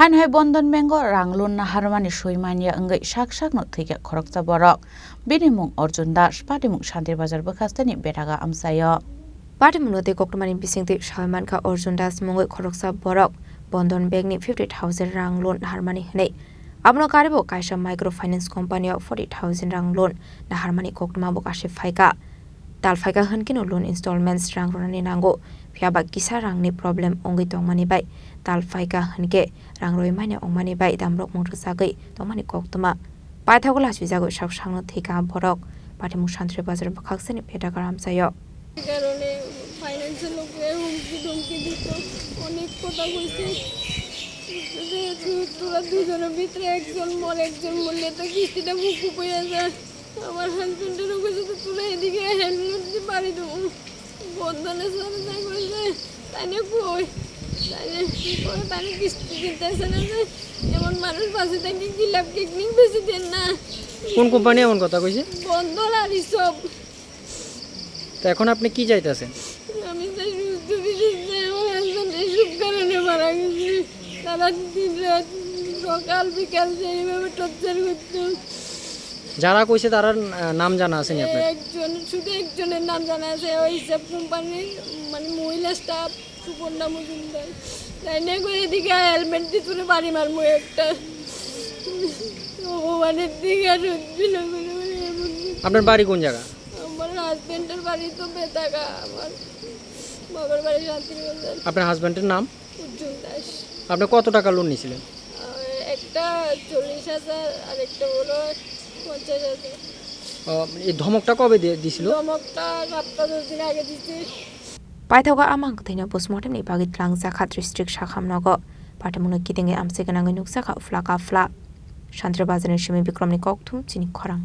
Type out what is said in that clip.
Haino Bandhan Bengo Ranglun Naharmani Sowi Manya Wngwi Sakno Thwikha Khorok Borok Binimung Arjun Das Patimung Shantir Bazar Bkhastani Betaga Amsayo Patimung Note Koktomani Bisingti Shaimanka Arjun Das Mungwi Khorok Borok Bandhan Begni 50,000 rang loan Naharmani Hne Abno Karibo Kaisha Microfinance Company 40,000 rang loan Naharmani Koktoma Bokashi Faika Tal Faika Hankino loan installments rang ronani nango Piaba Kisa rang ni problem Wngwi tongmani bai Tal Faika Hanke rang roi Manya ongmani bai damrok mungsagai tongmani koktoma Paithagola Swizago Sakno Thwikha Borok Patimung Shantir Bazar Bkhastani Betaga Amsayo কারণে financial লোকে হুমকি ধমকি দিত অনেক কথা কইছে যে তোরা দুজনের ভিতরে একজন মরলে তো কিস্তিটা মুখু পড়ে যায় আমার হাজবেন্ডেরও কইছে তো তোরা এদিকে হেল্প করতে পারি তো বন্ধনের সাথে যাই কইছে তাই না কই তাই কিস্তি দিতেছে না যে এমন মানুষ বাসে থাকি গিলাপ কেক নিয়ে বেশি দেন না কোন কোম্পানি এমন কথা কইছে বন্ধন আর সব তো এখন আপনি কি চাইতেছেন আমি চাই আমার হাজবেন্ড এইসব কারণে মারা গেছে তারা দিন রাত সকাল বিকাল এইভাবে টর্চার করতো যারা কইছে তার নাম জানা আছে আপনার শুধু একজনের নাম জানা আছে ওই সব কোম্পানির মানে মহিলা স্টাফ সুপর্ণা মজুমদার তাই না করে এদিকে হেলমেট দিয়ে তুলে বাড়ি মারবো একটা ভগবানের দিকে সত্যি আপনার বাড়ি কোন জায়গা আমার হাজবেন্ডের বাড়ি তো বেতাগা আমার বাবার বাড়ি শান্তিনিকেতন আপনার হাজবেন্ডের নাম উজ্জ্বল দাস আপনি কত টাকা লোন নিয়েছিলেন একটা 40,000 আর একটা হলো 50,000 এই ধমকটা কবে দিছিল ধমকটা সপ্তাহ 10 দিন আগে দিছি Paithaga amang thina postmortem ni bagit lang zakhat district shakham nogo patimung kitenge amse ganang nuksa ka flaka fla Shantir Bazar ni Shimi Bikram ni Kokthum Chini Khorang